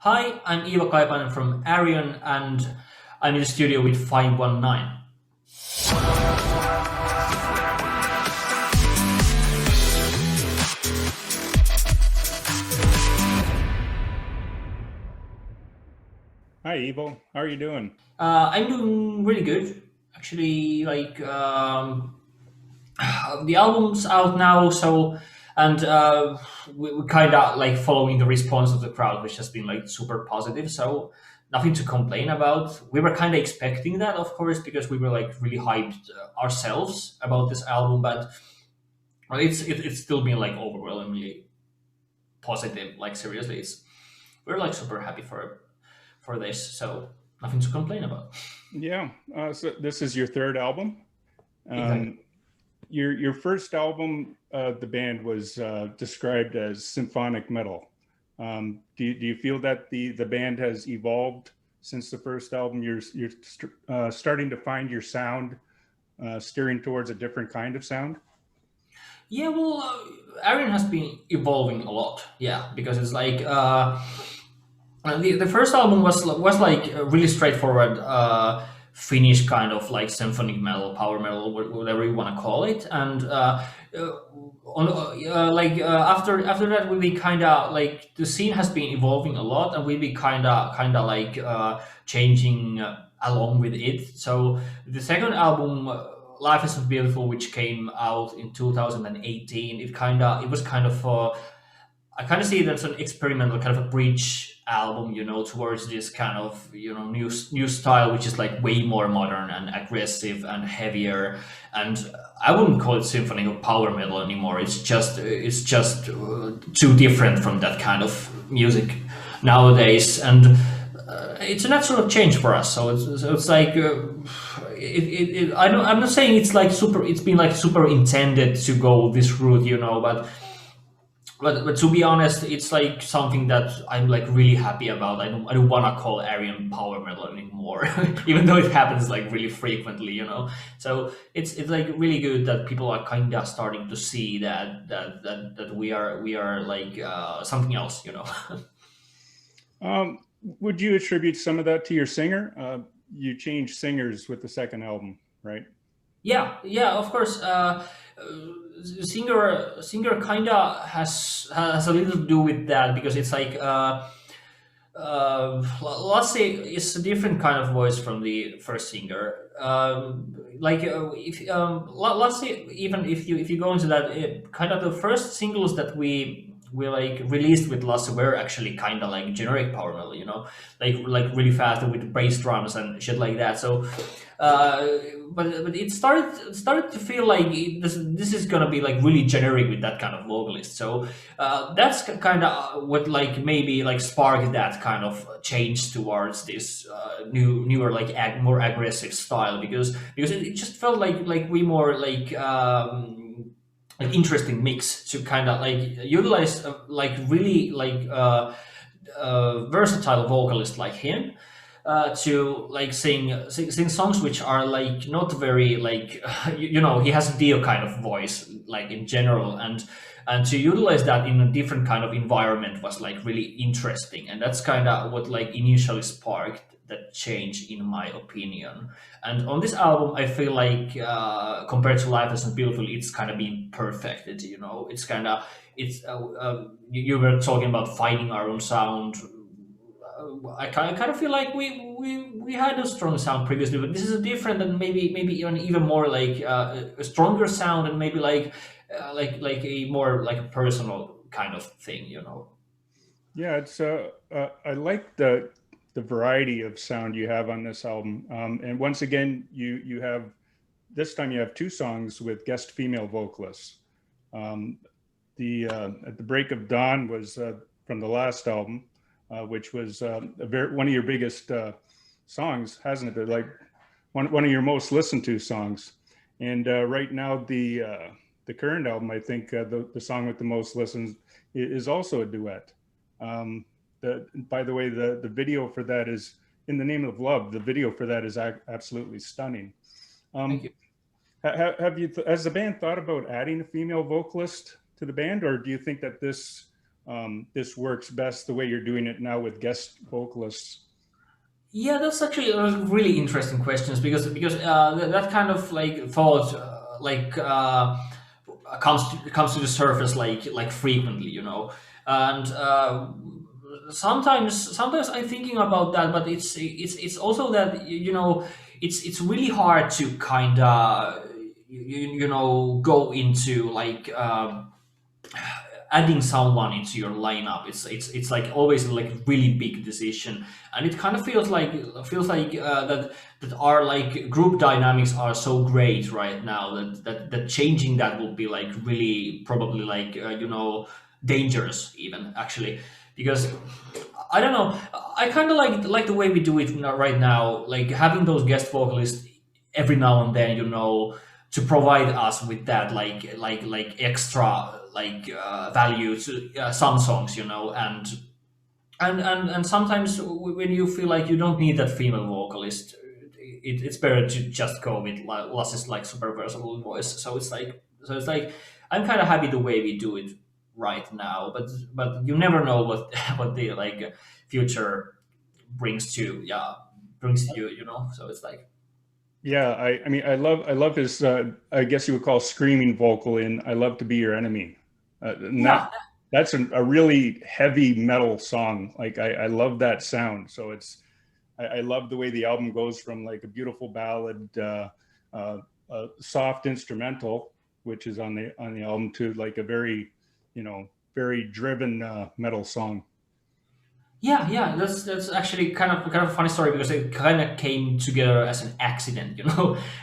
Hi, I'm Iivo Kaipainen from Arion, and I'm in the studio with 519. Hi, Ivo. How are you doing? I'm doing really good. Actually, the album's out now, so and we kind of like following the response of the crowd, which has been like super positive. So nothing to complain about. We were kind of expecting that, of course, because we were like really hyped ourselves about this album, but it's still been like overwhelmingly positive. Like seriously, we're like super happy for this. So nothing to complain about. Yeah. So this is your third album. Exactly. Um, your first album, the band was described as symphonic metal. Do you feel that the band has evolved since the first album? You're starting to find your sound, steering towards a different kind of sound. Yeah, well, Arion has been evolving a lot. Yeah, because it's like the first album was like a really straightforward Finnish kind of like symphonic metal, power metal, whatever you want to call it, and after that we be kind of like the scene has been evolving a lot, and we be kind of like changing along with it. So the second album. Life Isn't Beautiful, which came out in 2018. It was kind of I kind of see it as an experimental kind of a bridge album, towards this kind of new style, which is like way more modern and aggressive and heavier. And I wouldn't call it symphony or power metal anymore. It's just too different from that kind of music nowadays, and it's a natural change for us. So it's like. I'm not saying it's like super. It's been like super intended to go this route, but to be honest, it's like something that I'm like really happy about. I don't want to call Arion power metal anymore, even though it happens like really frequently. So it's like really good that people are kind of starting to see that we are like something else. Would you attribute some of that to your singer? You changed singers with the second album, right? Yeah, of course. Singer kind of has a little to do with that because it's like let's say it's a different kind of voice from the first singer. If let's say even if you go into that kind of the first singles that we like released with Lasse were actually kind of like generic power metal, like really fast with bass drums and shit like that. So but it started to feel like this is gonna be like really generic with that kind of vocalist. So that's kind of what like maybe like sparked that kind of change towards this newer like more aggressive style because it just felt like we more like interesting mix to kind of like utilize like really like versatile vocalist like him to like sing songs which are like not very like he has a Dio kind of voice like in general, and to utilize that in a different kind of environment was like really interesting, and that's kind of what like initially sparked that change in my opinion. And on this album I feel like compared to Life Isn't Beautiful it's kind of been perfected. It's kind of it's you were talking about finding our own sound. I kind of feel like we had a strong sound previously, but this is a different and maybe even more like a stronger sound, and maybe like a more like a personal kind of thing. Yeah, it's I like the variety of sound you have on this album. And once again, you have this time you have two songs with guest female vocalists. Um, the At the Break of Dawn was from the last album, which was one of your biggest songs, hasn't it? Like one of your most listened to songs. And right now, the current album, I think the song with the most listens is also a duet. By the way, the video for that is In the Name of Love. The video for that is absolutely stunning. Thank you. Has the band thought about adding a female vocalist to the band, or do you think that this this works best the way you're doing it now with guest vocalists? Yeah, that's actually a really interesting questions because that kind of like thought comes to the surface like frequently, and sometimes I'm thinking about that, but it's also that it's really hard to kind of go into like. Adding someone into your lineup, it's like always like really big decision, and it kind of feels like that our like group dynamics are so great right now that changing that will be like really probably like dangerous even actually, because I don't know, I kind of like the way we do it right now, like having those guest vocalists every now and then, to provide us with that like extra like value to some songs, and sometimes when you feel like you don't need that female vocalist, it's better to just go with Lass's like super versatile voice. So it's like I'm kind of happy the way we do it right now, but you never know what what the like future brings to you, so it's like. Yeah, I mean, I love his, I guess you would call screaming vocal in "I Love to Be Your Enemy." And Yeah. that's a really heavy metal song. Like I love that sound. So I love the way the album goes from like a beautiful ballad, a soft instrumental, which is on the album, to like a very, very driven metal song. Yeah, that's actually kind of a funny story because it kind of came together as an accident,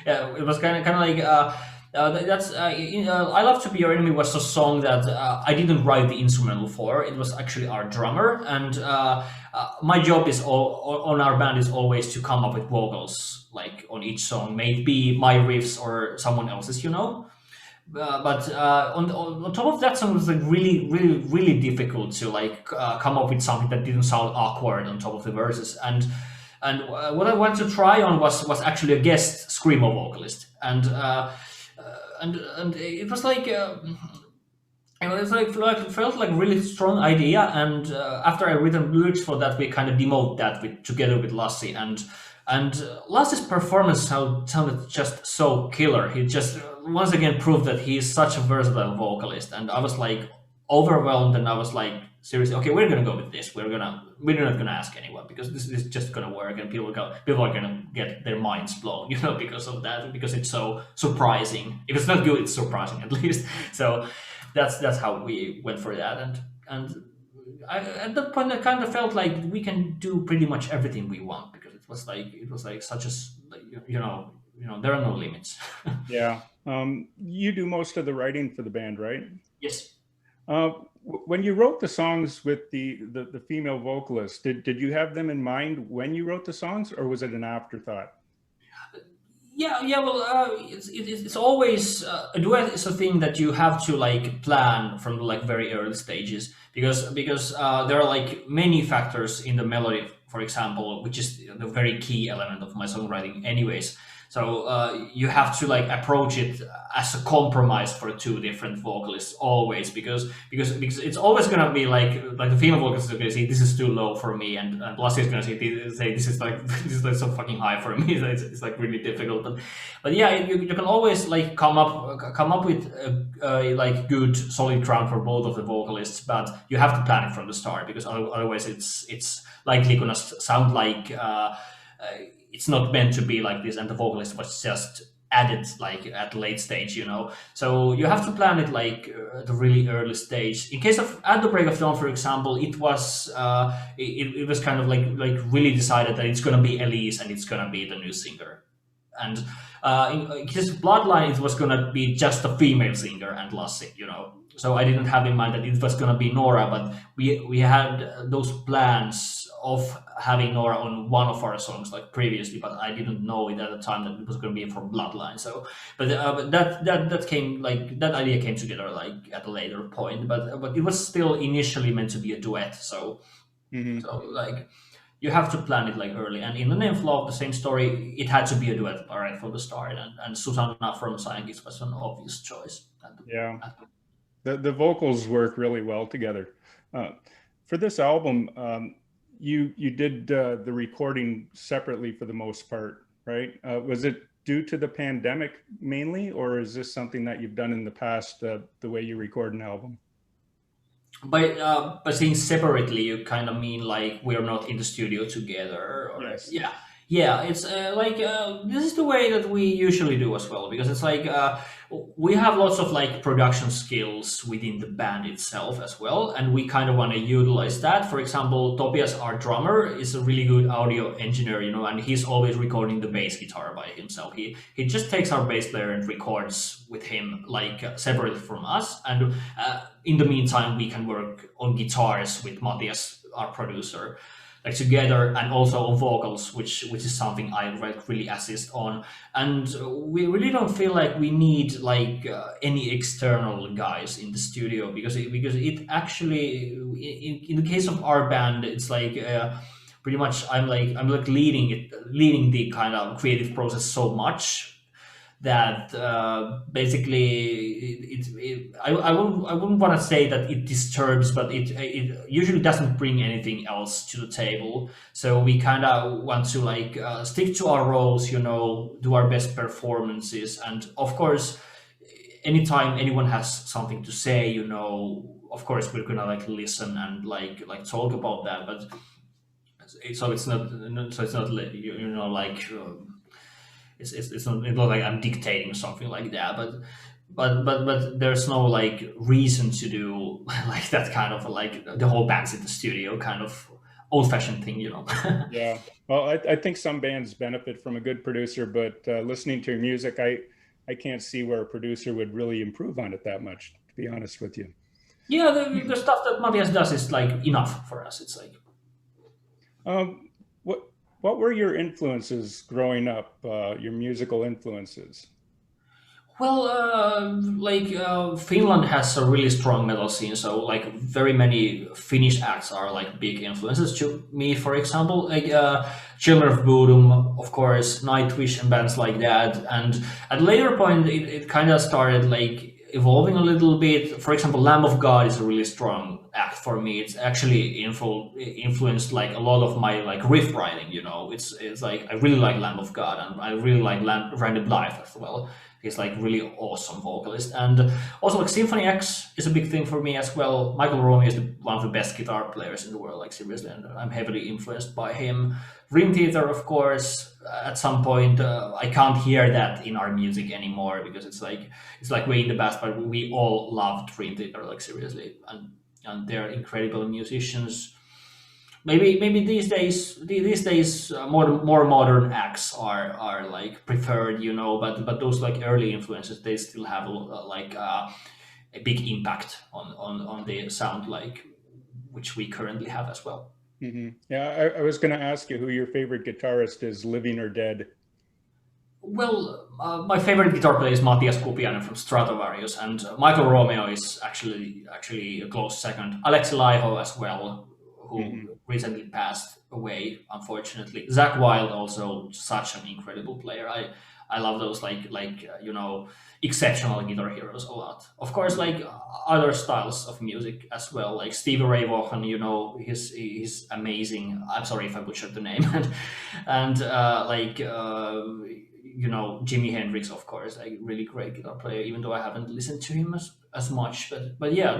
Yeah, it was kind of like I Love to Be Your Enemy was a song that I didn't write the instrumental for. It was actually our drummer, and my job on our band is always to come up with vocals like on each song, maybe my riffs or someone else's. But on top of that song, it was like really really really difficult to like come up with something that didn't sound awkward on top of the verses, and what I wanted to try on was actually a guest screamo vocalist, and it was like it's like felt like a really strong idea, and after I written lyrics for that, we kind of demoed that together with Lassie, and Lassie's performance sounded just so killer. He just once again proved that he is such a versatile vocalist, and I was like overwhelmed, and I was like, seriously, okay, we're gonna go with this. We're not gonna ask anyone because this is just gonna work, and people are gonna get their minds blown, because of that, because it's so surprising. If it's not good, it's surprising at least. So that's how we went for that, and at that point I kind of felt like we can do pretty much everything we want, because it was like such a there are no limits. Yeah. You do most of the writing for the band, right? Yes. When you wrote the songs with the female vocalist, did you have them in mind when you wrote the songs, or was it an afterthought? Yeah. Well, it's always a duet is a thing that you have to like plan from the like very early stages, because there are like many factors in the melody, for example, which is the very key element of my songwriting, anyways. So you have to like approach it as a compromise for two different vocalists always, because it's always gonna be like the female vocalist is gonna say this is too low for me, and Lassie is gonna say this is like this is like so fucking high for me. It's like really difficult, but yeah, you can always like come up with a like good solid ground for both of the vocalists, but you have to plan it from the start, because otherwise it's likely gonna sound like. It's not meant to be like this, and the vocalist was just added like at the late stage. So you have to plan it like at the really early stage. In case of At the Break of Dawn, for example, it was it was kind of like really decided that it's gonna be Elise and it's gonna be the new singer, and in case of Bloodline, it was gonna be just a female singer and Lassie. So I didn't have in mind that it was gonna be Nora, but we had those plans of having Nora on one of our songs like previously, but I didn't know it at the time that it was going to be for Bloodline. So, but that came like that idea came together like at a later point, but it was still initially meant to be a duet. So, Hmm. so like you have to plan it like early. And in the name Flow, the same story, it had to be a duet right from the start, and Susanna from Scientist was an obvious choice. Yeah. The vocals work really well together. Uh, for this album, you did the recording separately for the most part, right? Was it due to the pandemic mainly, or is this something that you've done in the past, the way you record an album? By saying separately, you kind of mean like we're not in the studio together, or Yes. yeah, yeah. It's like this is the way that we usually do as well, because it's like we have lots of like production skills within the band itself as well, and we kind of want to utilize that. For example, Tobias, our drummer, is a really good audio engineer, and he's always recording the bass guitar by himself. He just takes our bass player and records with him like separate from us, and in the meantime, we can work on guitars with Matthias, our producer, like together, and also on vocals, which is something I like really assist on. And we really don't feel like we need like any external guys in the studio, because it actually in the case of our band, it's like. Pretty much, I'm like leading the kind of creative process so much that basically I wouldn't want to say that it disturbs, but it usually doesn't bring anything else to the table. So we kind of want to like stick to our roles, do our best performances, and of course, anytime anyone has something to say, of course we're gonna like listen and like talk about that, but so it's not like. It's not like I'm dictating something like that, but there's no like reason to do like that kind of like the whole band's in the studio kind of old-fashioned thing. Yeah. Well, I think some bands benefit from a good producer, but listening to your music, I can't see where a producer would really improve on it that much, to be honest with you. Yeah, the stuff that Matthias does is like enough for us. It's like What what were your influences growing up? Your musical influences? well, Finland has a really strong metal scene, so like very many Finnish acts are like big influences to me. For example, like Children of Bodom, of course, Nightwish and bands like that. And at a later point, it kind of started like evolving a little bit. For example, Lamb of God is a really strong act for me. It's actually influenced like a lot of my like riff writing. It's like I really like Lamb of God, and I really like Randy Blythe as well. He's like really awesome vocalist, and also like Symphony X is a big thing for me as well. Michael Romeo is one of the best guitar players in the world, like seriously, and I'm heavily influenced by him. Dream Theater, of course. At some point, I can't hear that in our music anymore, because it's like way in the past, but we all love Dream Theater, like seriously, and they're incredible musicians. Maybe these days more modern acts are like preferred, but those like early influences, they still have like a big impact on the sound, like which we currently have as well. Yeah, I was going to ask you who your favorite guitarist is, living or dead. Well, my favorite guitar player is Matthias Kupiainen from Stratovarius, and Michael Romeo is actually a close second. Alex Laiho as well, who Hmm. recently passed away, unfortunately. Zach Wild, also such an incredible player. I love those exceptional guitar heroes a lot. Of course, like other styles of music as well, like Stevie Ray Vaughan. He's amazing. I'm sorry if I butchered the name, and Jimi Hendrix, of course, like really great guitar player. Even though I haven't listened to him as much, but yeah,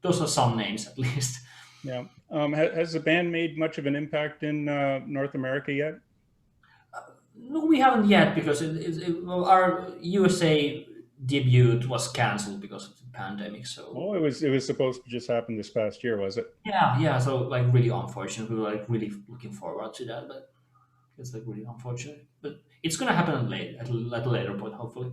those are some names at least. Yeah. Has the band made much of an impact in North America yet? No, we haven't yet, because well, our USA debut was cancelled because of the pandemic. So Oh, it was supposed to just happen this past year, was it? yeah, yeah. So like really unfortunate. We were like really looking forward to that, but it's like really unfortunate. But it's gonna happen at a later point, hopefully.